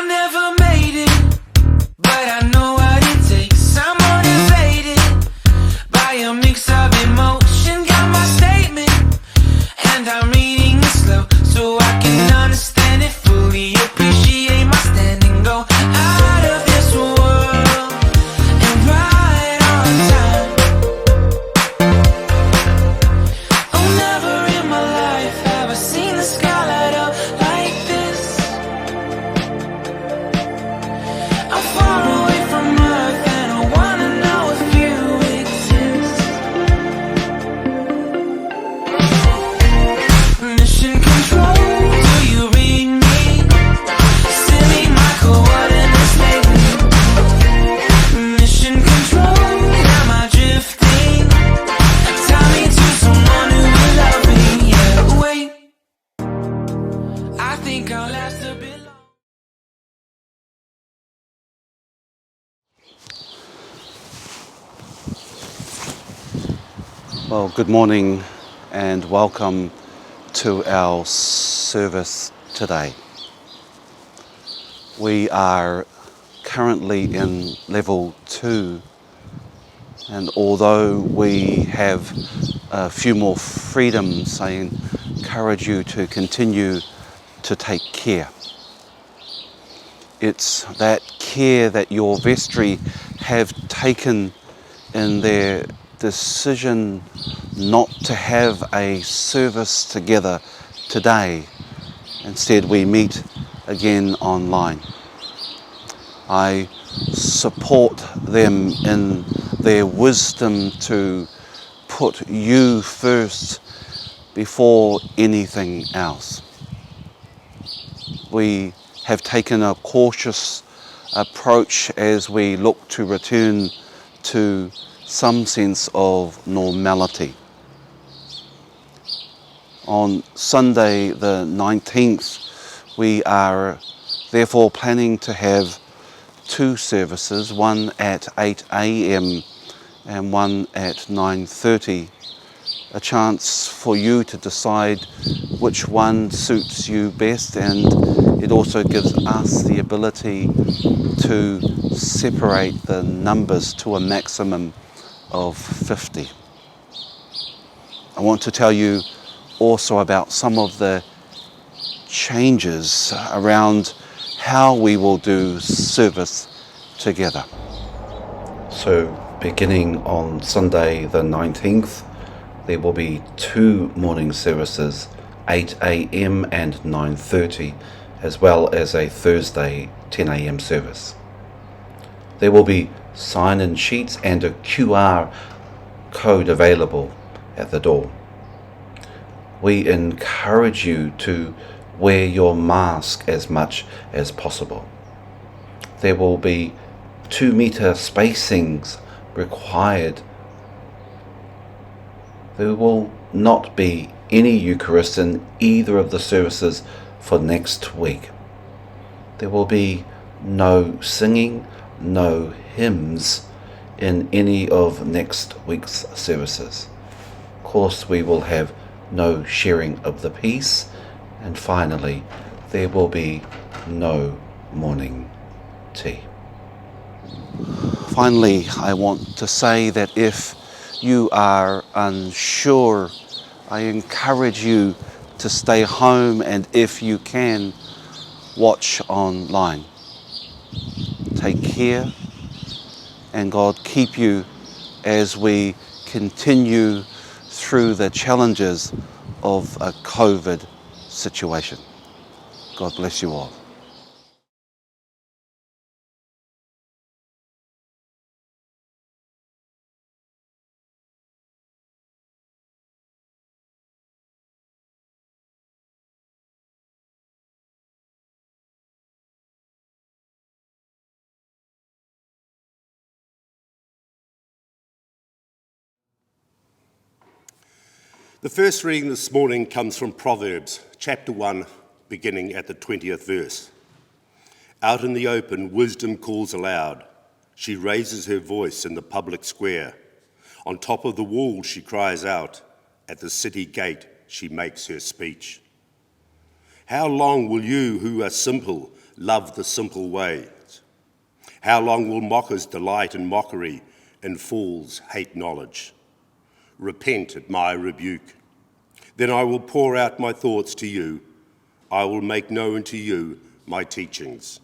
I never made it, but I know what it takes. I'm motivated by a mix of emotion. Got my statement, and I'm reading it slow so I can understand it fully. Appreciate my standing, go out of this world and right on time. Oh, never in my life have I seen the sky light up like this. I'm far away from Earth and I wanna know if you exist. Mission control, do you read me? Send me my coordinates, baby. Mission control, am I drifting? Tie me to someone who will love me. Yeah, wait, I think I'll last a bit long. Well, good morning and welcome to our service today. We are currently in level 2, and although we have a few more freedoms, I encourage you to continue to take care. It's that care that your vestry have taken in their decision not to have a service together today. Instead, we meet again online. I support them in their wisdom to put you first before anything else. We have taken a cautious approach as we look to return to some sense of normality. On Sunday the 19th, we are therefore planning to have 2 services, one at 8 a.m. and one at 9:30, a chance for you to decide which one suits you best, and it also gives us the ability to separate the numbers to a maximum of 50. I want to tell you also about some of the changes around how we will do service together. So beginning on Sunday the 19th, there will be 2 morning services, 8 a.m. and 9:30, as well as a Thursday 10 a.m. service. There will be sign-in sheets and a QR code available at the door. We encourage you to wear your mask as much as possible. There will be 2-meter spacings required. There will not be any Eucharist in either of the services for next week. There will be no singing, no hymns in any of next week's services. Of course, we will have no sharing of the peace, and finally, there will be no morning tea. Finally, I want to say that if you are unsure, I encourage you to stay home, and if you can, watch online. Take care, and God keep you as we continue through the challenges of a COVID situation. God bless you all. The first reading this morning comes from Proverbs, chapter 1, beginning at the 20th verse. Out in the open, wisdom calls aloud. She raises her voice in the public square. On top of the wall, she cries out. At the city gate, she makes her speech. How long will you who are simple love the simple ways? How long will mockers delight in mockery and fools hate knowledge? Repent at my rebuke. Then I will pour out my thoughts to you. I will make known to you my teachings.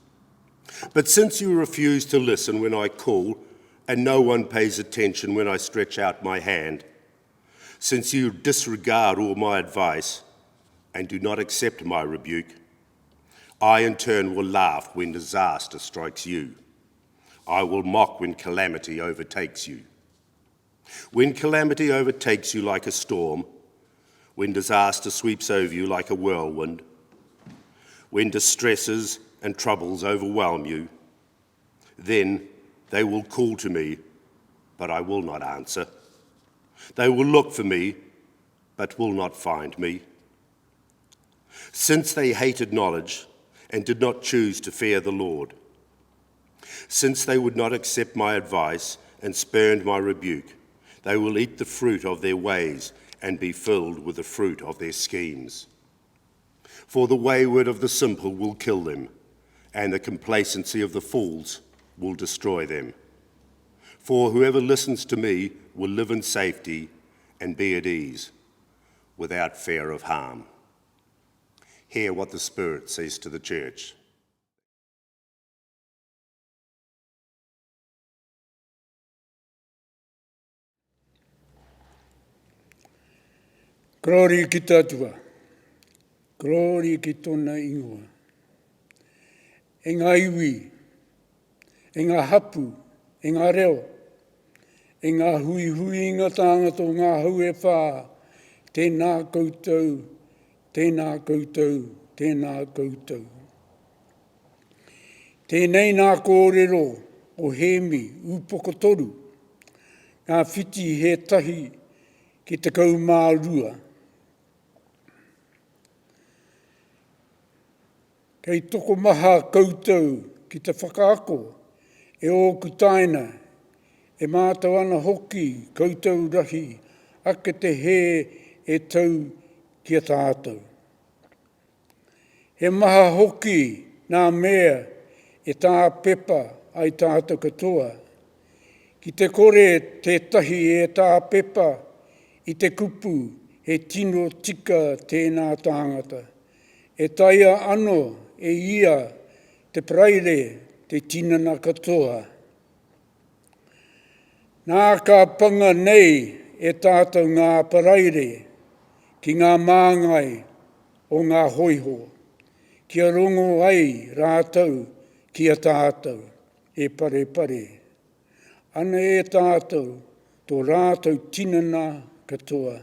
But since you refuse to listen when I call, and no one pays attention when I stretch out my hand, since you disregard all my advice and do not accept my rebuke, I in turn will laugh when disaster strikes you. I will mock when calamity overtakes you. When calamity overtakes you like a storm, when disaster sweeps over you like a whirlwind, when distresses and troubles overwhelm you, then they will call to me, but I will not answer. They will look for me, but will not find me. Since they hated knowledge and did not choose to fear the Lord, since they would not accept my advice and spurned my rebuke, they will eat the fruit of their ways and be filled with the fruit of their schemes. For the wayward of the simple will kill them, and the complacency of the fools will destroy them. For whoever listens to me will live in safety and be at ease, without fear of harm. Hear what the Spirit says to the church. Glory ki tātua, glory ki tōna ingoa. E ngā iwi, e ngā hapu, e ngā reo, e ngā hui ngā tāngata o ngā hau e whā, tēnā koutou, tēnā koutou, tēnā koutou. Tēnei nā kōrero o hemi, upoko toru, ngā whiti he tahi ki te kaumārua. Kei toko maha koutou ki te whakaako, e o kutaina, e mātau ana hoki koutou rahi, ake te he e tau ki a tātou. He maha hoki nā mea e tā pepa ai tātou katoa, ki te kore te tahi e tā pepa i te kupu he tino tika tēnā tāngata, e taia ano e ia te praire te tinana katoa. Nā ka panga nei e tātou ngā paraire ki ngā māngai o ngā hoiho, kia rongo ai rātou ki a tātou e pare pare. Ana e tātou tō rātou tinana katoa.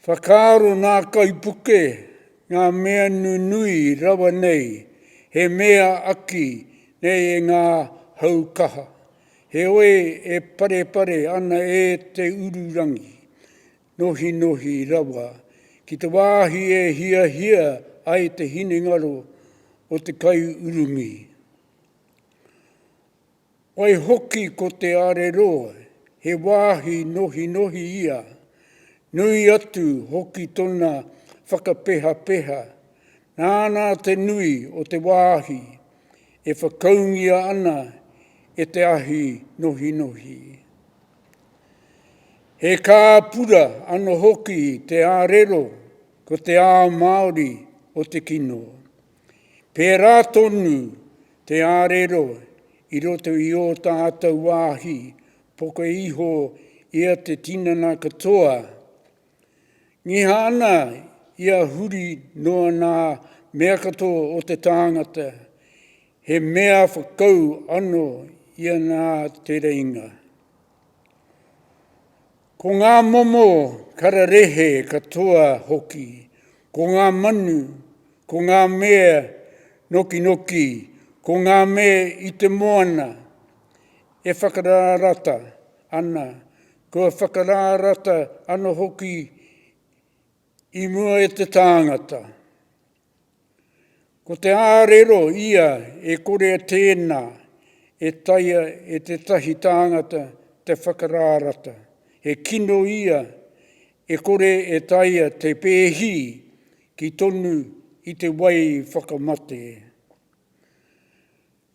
Whakaaro nā kaipuke ngā mea nunui rawa nei, he mea aki nei e ngā haukaha. He oe e pare pare ana e te ururangi, nohi nohi rawa, ki te wāhi e hia hia ai te hinengaro o te kai urumi. Oi hoki ko te areroa, he wāhi nohi nohi ia, nui atu hoki tona whakapeha peha, nāna te nui o te wāhi, e whakaungia ana e te ahi nohi nohi. He kāpura ano hoki te ārero ko te ao Māori o te kino. Pērā tonu te ārero i roto i o tātou wāhi, poko iho ia te tinana katoa. Ngiha ana ia huri noa nā mea katoa o te tāngata, he mea whakau ano ia nā te reinga. Ko ngā momo kararehe katoa hoki, ko ngā manu, ko ngā mea noki noki, ko ngā mea i te moana, e whakarārata ana, ko whakarārata ana hoki i mua e te tāngata. Ko te ārero ia e kore tēnā, e taia e te tahi tāngata te whakarārata. He kino ia e kore e taia te pēhi ki tonu i te wai whakamate.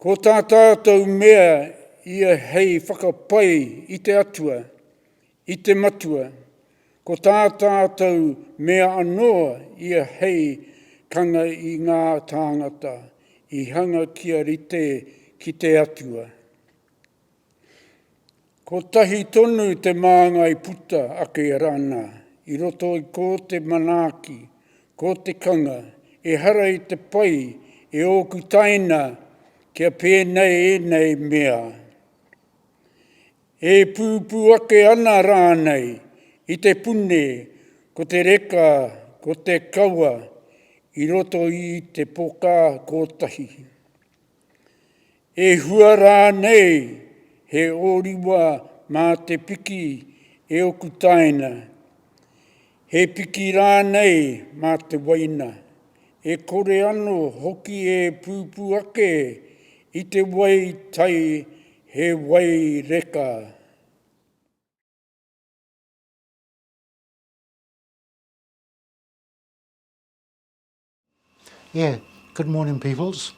Ko tā tātou mea ia hei whakapai i te atua, i te matua. Ko tā tātou mea anoa ia hei kanga i ngā tāngata, i hanga kia rite ki te atua. Ko tahi tonu te māngai puta ake rana, i roto i ko te manaki, ko te kanga, e hara i te pai, e oku taina, kia pēnei nei mea. E pūpū ake ana rānei, i te pune, ko te reka, ko te kaua, i roto i te poka kotahi. E hua rānei, he oriwa mā te piki e oku taina. He piki rānei mā te waina. E kore ano hoki e pūpū ake i te wai tai he wai reka. Yeah, good morning, peoples.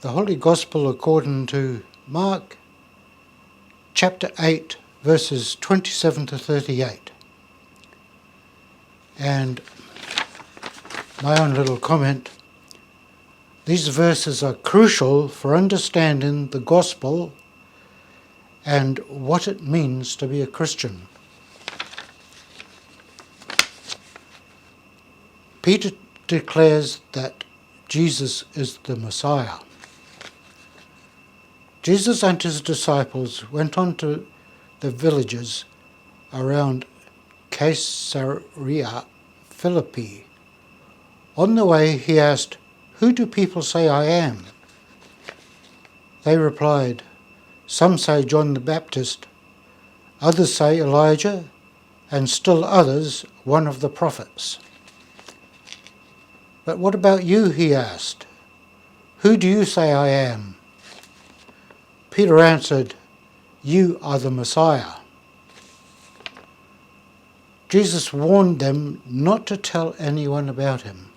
The Holy Gospel according to Mark, chapter 8, verses 27 to 38. And my own little comment, these verses are crucial for understanding the Gospel and what it means to be a Christian. Peter declares that Jesus is the Messiah. Jesus and his disciples went on to the villages around Caesarea Philippi. On the way he asked, "Who do people say I am?" They replied, "Some say John the Baptist, others say Elijah, and still others one of the prophets." "But what about you?" he asked. "Who do you say I am?" Peter answered, "You are the Messiah." Jesus warned them not to tell anyone about him.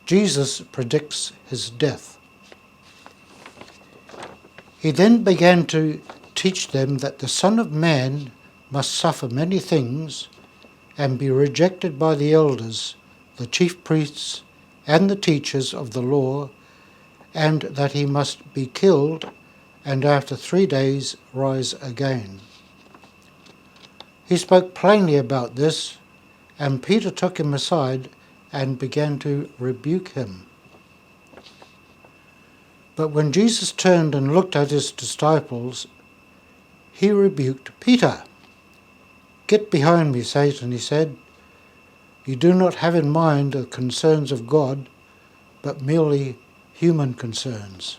Jesus predicts his death. He then began to teach them that the Son of Man must suffer many things and be rejected by the elders, the chief priests, and the teachers of the law, and that he must be killed and after 3 days rise again. He spoke plainly about this, and Peter took him aside and began to rebuke him. But when Jesus turned and looked at his disciples, he rebuked Peter. "Get behind me, Satan," he said. "You do not have in mind the concerns of God, but merely human concerns."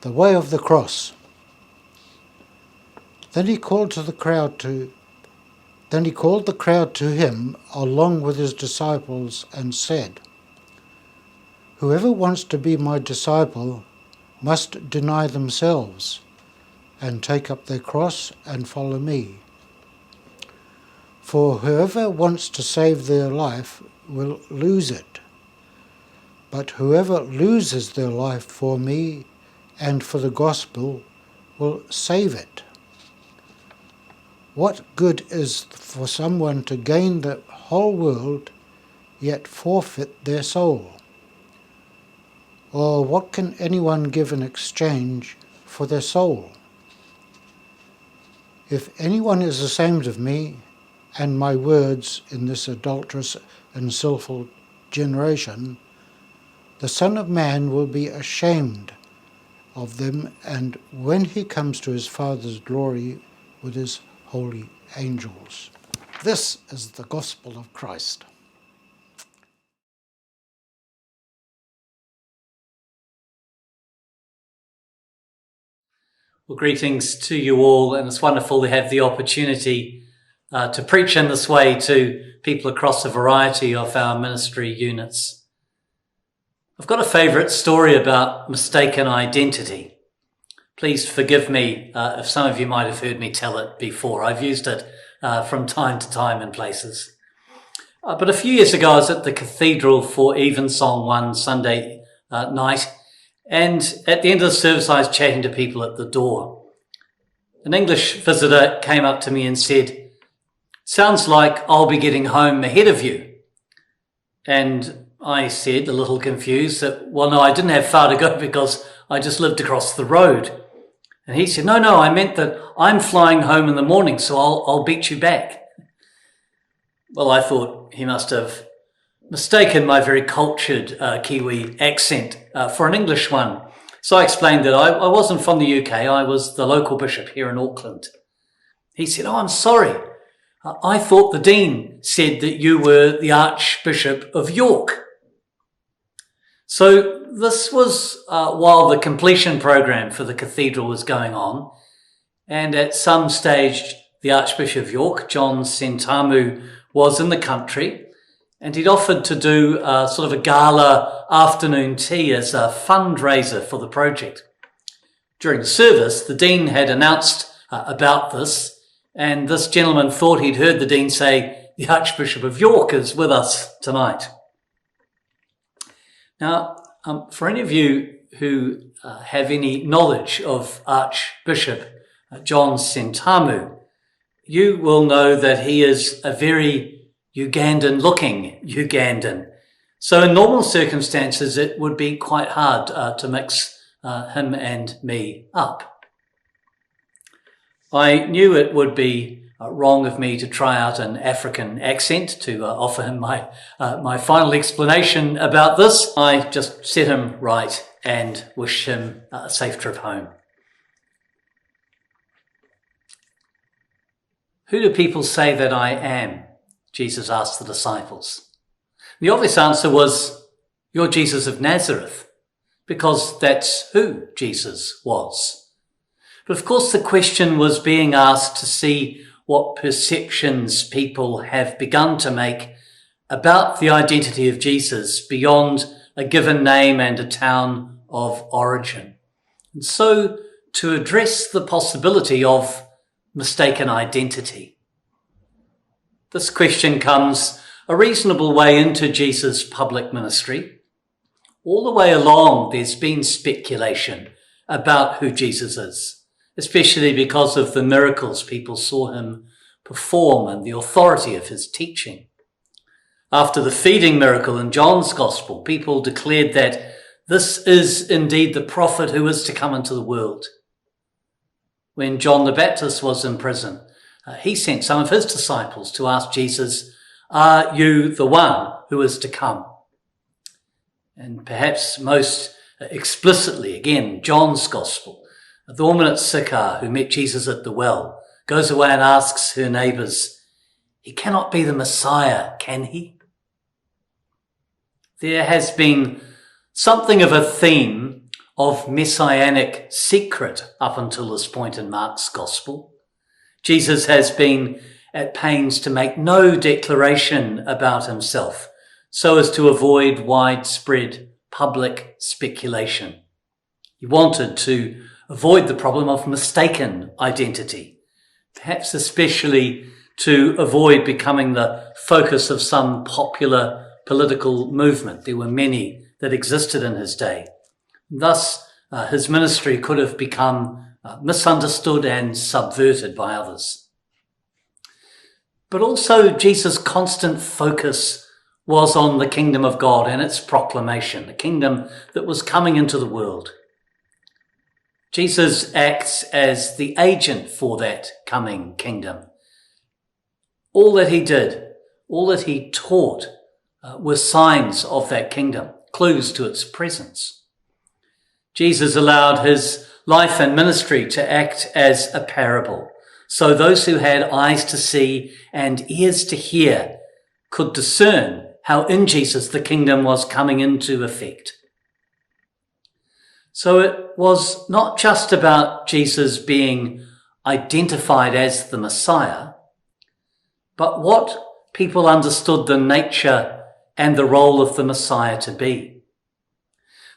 The way of the cross. Then he called the crowd to him along with his disciples and said, "Whoever wants to be my disciple must deny themselves and take up their cross and follow me. For whoever wants to save their life will lose it. But whoever loses their life for me and for the gospel will save it. What good is for someone to gain the whole world yet forfeit their soul? Or what can anyone give in exchange for their soul? If anyone is ashamed of me and my words in this adulterous and sinful generation, the Son of Man will be ashamed of them, and when he comes to his Father's glory with his holy angels." This is the gospel of Christ. Well, greetings to you all, and it's wonderful to have the opportunity to preach in this way to people across a variety of our ministry units. I've got a favourite story about mistaken identity. Please forgive me if some of you might have heard me tell it before. I've used it from time to time in places. But a few years ago, I was at the cathedral for Evensong one Sunday night, and at the end of the service, I was chatting to people at the door. An English visitor came up to me and said, "Sounds like I'll be getting home ahead of you." And I said, a little confused, that, well, no, I didn't have far to go because I just lived across the road. And he said, no, I meant that I'm flying home in the morning, so I'll beat you back. Well, I thought he must have mistaken my very cultured Kiwi accent for an English one. So I explained that I wasn't from the UK, I was the local bishop here in Auckland. He said, "Oh, I'm sorry. I thought the Dean said that you were the Archbishop of York." So this was while the completion program for the cathedral was going on. And at some stage, the Archbishop of York, John Sentamu, was in the country, and he'd offered to do sort of a gala afternoon tea as a fundraiser for the project. During the service, the Dean had announced about this, and this gentleman thought he'd heard the Dean say, "The Archbishop of York is with us tonight." Now, for any of you who have any knowledge of Archbishop John Sentamu, you will know that he is a very Ugandan-looking Ugandan. So in normal circumstances, it would be quite hard to mix him and me up. I knew it would be wrong of me to try out an African accent to offer him my final explanation about this. I just set him right and wish him a safe trip home. "Who do people say that I am?" Jesus asked the disciples. The obvious answer was, "You're Jesus of Nazareth," because that's who Jesus was. But of course, the question was being asked to see what perceptions people have begun to make about the identity of Jesus beyond a given name and a town of origin. And so to address the possibility of mistaken identity. This question comes a reasonable way into Jesus' public ministry. All the way along, there's been speculation about who Jesus is, especially because of the miracles people saw him perform and the authority of his teaching. After the feeding miracle in John's Gospel, people declared that this is indeed the prophet who is to come into the world. When John the Baptist was in prison, he sent some of his disciples to ask Jesus, "Are you the one who is to come?" And perhaps most explicitly, again, John's Gospel, the woman at Sychar who met Jesus at the well goes away and asks her neighbours, "He cannot be the Messiah, can he?" There has been something of a theme of messianic secret up until this point in Mark's Gospel. Jesus has been at pains to make no declaration about himself so as to avoid widespread public speculation. He wanted to avoid the problem of mistaken identity, perhaps especially to avoid becoming the focus of some popular political movement. There were many that existed in his day. Thus, his ministry could have become misunderstood and subverted by others. But also, Jesus' constant focus was on the kingdom of God and its proclamation, the kingdom that was coming into the world. Jesus acts as the agent for that coming kingdom. All that he did, all that he taught, were signs of that kingdom, clues to its presence. Jesus allowed his life and ministry to act as a parable, so those who had eyes to see and ears to hear could discern how in Jesus the kingdom was coming into effect. So it was not just about Jesus being identified as the Messiah, but what people understood the nature and the role of the Messiah to be.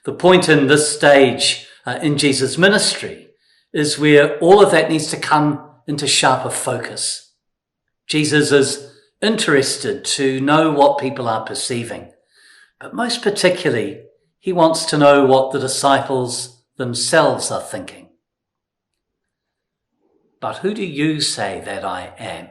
The point in this stage in Jesus' ministry is where all of that needs to come into sharper focus. Jesus is interested to know what people are perceiving, but most particularly, he wants to know what the disciples themselves are thinking. But who do you say that I am?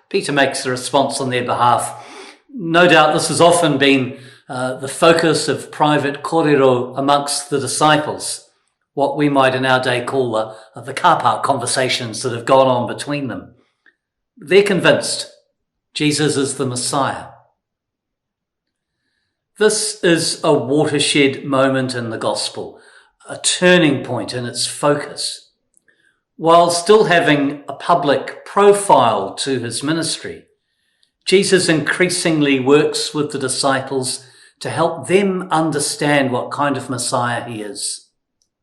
Peter makes a response on their behalf. No doubt this has often been the focus of private kōrero amongst the disciples, what we might in our day call the car park conversations that have gone on between them. They're convinced Jesus is the Messiah. This is a watershed moment in the gospel, a turning point in its focus. While still having a public profile to his ministry, Jesus increasingly works with the disciples to help them understand what kind of Messiah he is,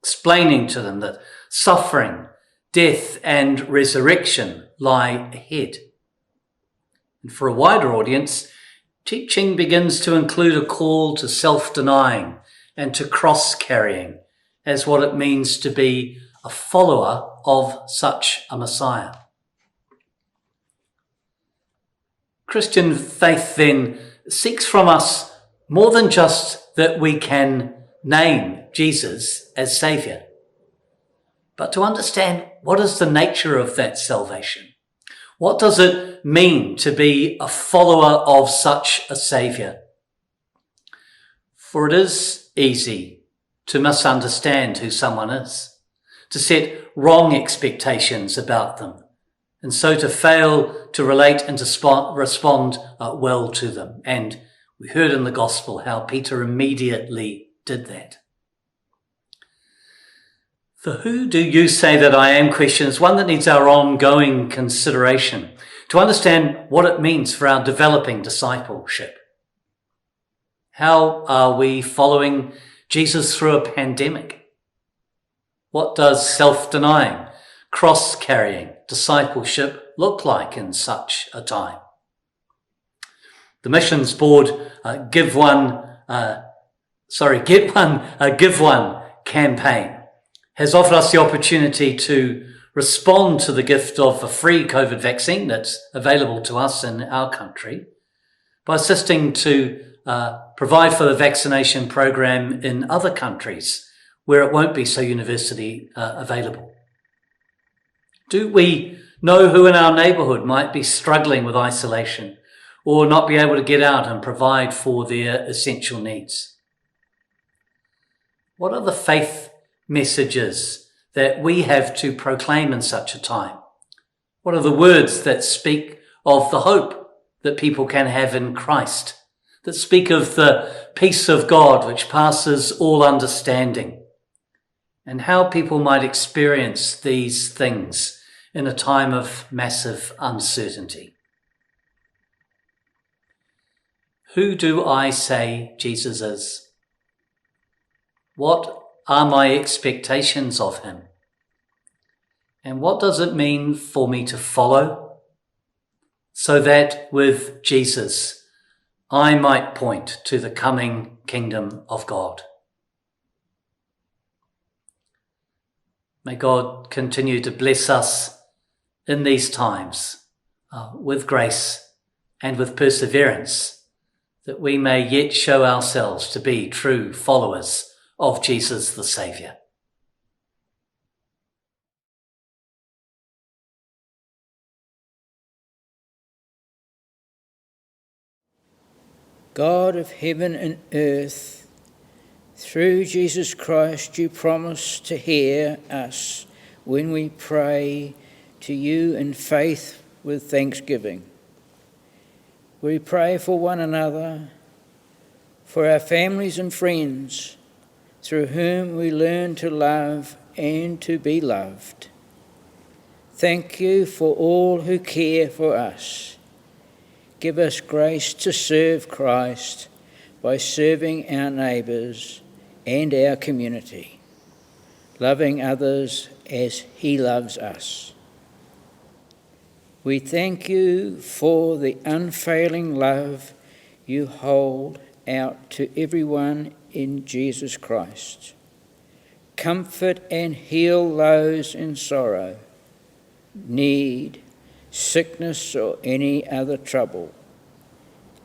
explaining to them that suffering, death, and resurrection lie ahead. And for a wider audience, teaching begins to include a call to self-denying and to cross-carrying as what it means to be a follower of such a Messiah. Christian faith then seeks from us more than just that we can name Jesus as Saviour, but to understand what is the nature of that salvation. What does it mean to be a follower of such a Saviour? For it is easy to misunderstand who someone is, to set wrong expectations about them, and so to fail to relate and to respond well to them. And we heard in the gospel how Peter immediately did that. The who do you say that I am question is one that needs our ongoing consideration to understand what it means for our developing discipleship. How are we following Jesus through a pandemic? What does self-denying, cross-carrying discipleship look like in such a time? The missions board Get One Give One campaign has offered us the opportunity to respond to the gift of a free COVID vaccine that's available to us in our country by assisting to provide for the vaccination program in other countries where it won't be so universally available. Do we know who in our neighbourhood might be struggling with isolation or not be able to get out and provide for their essential needs? What are the faith messages that we have to proclaim in such a time? What are the words that speak of the hope that people can have in Christ, that speak of the peace of God which passes all understanding, and how people might experience these things in a time of massive uncertainty? Who do I say Jesus is? What are my expectations of him? And what does it mean for me to follow so that with Jesus I might point to the coming kingdom of God? May God continue to bless us in these times with grace and with perseverance, that we may yet show ourselves to be true followers of Jesus the Saviour. God of heaven and earth, through Jesus Christ you promise to hear us when we pray to you in faith with thanksgiving. We pray for one another, for our families and friends, through whom we learn to love and to be loved. Thank you for all who care for us. Give us grace to serve Christ by serving our neighbours and our community, loving others as he loves us. We thank you for the unfailing love you hold out to everyone in Jesus Christ. Comfort and heal those in sorrow, need, sickness, or any other trouble.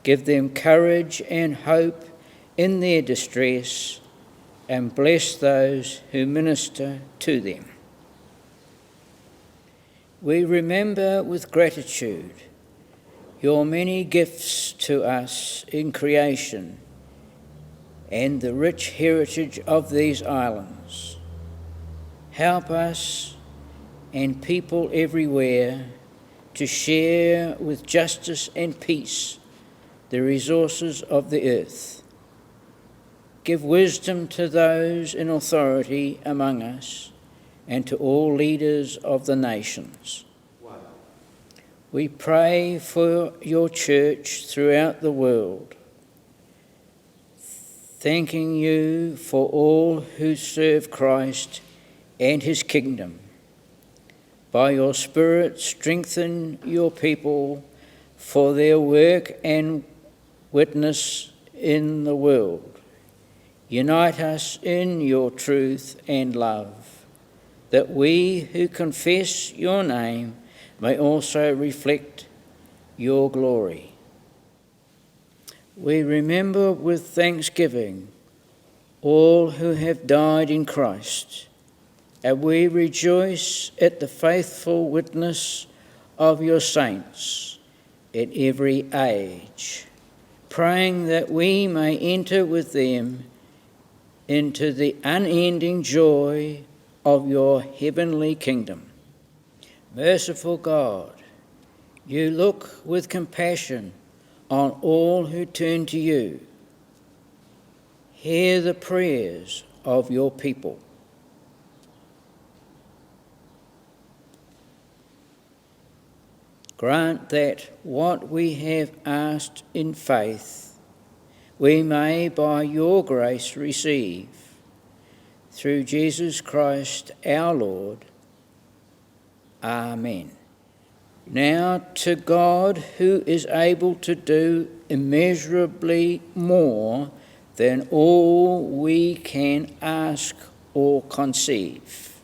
Give them courage and hope in their distress, and bless those who minister to them. We remember with gratitude your many gifts to us in creation and the rich heritage of these islands. Help us and people everywhere to share with justice and peace the resources of the earth. Give wisdom to those in authority among us and to all leaders of the nations. We pray for your church throughout the world, thanking you for all who serve Christ and his kingdom. By your Spirit, strengthen your people for their work and witness in the world. Unite us in your truth and love, that we who confess your name may also reflect your glory. We remember with thanksgiving all who have died in Christ, and we rejoice at the faithful witness of your saints in every age, praying that we may enter with them into the unending joy of your heavenly kingdom. Merciful God, you look with compassion on all who turn to you. Hear the prayers of your people. Grant that what we have asked in faith, we may by your grace receive, through Jesus Christ our Lord. Amen. Now to God, who is able to do immeasurably more than all we can ask or conceive,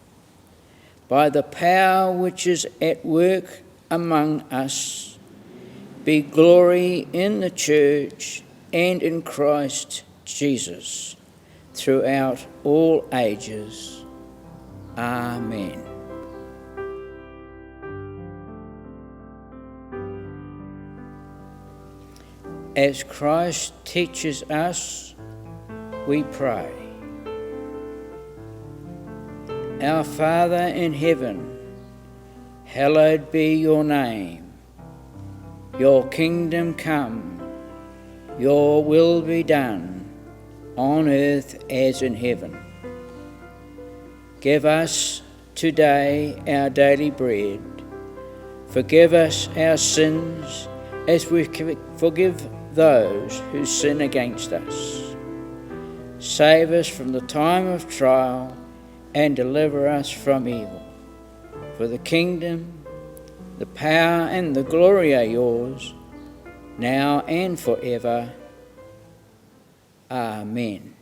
by the power which is at work among us, be glory in the church and in Christ Jesus throughout all ages. Amen. As Christ teaches us, we pray. Our Father in heaven, hallowed be your name. Your kingdom come, your will be done, on earth as in heaven. Give us today our daily bread. Forgive us our sins as we forgive those who sin against us. Save us from the time of trial and deliver us from evil. For the kingdom, the power and the glory are yours, now and forever. Amen.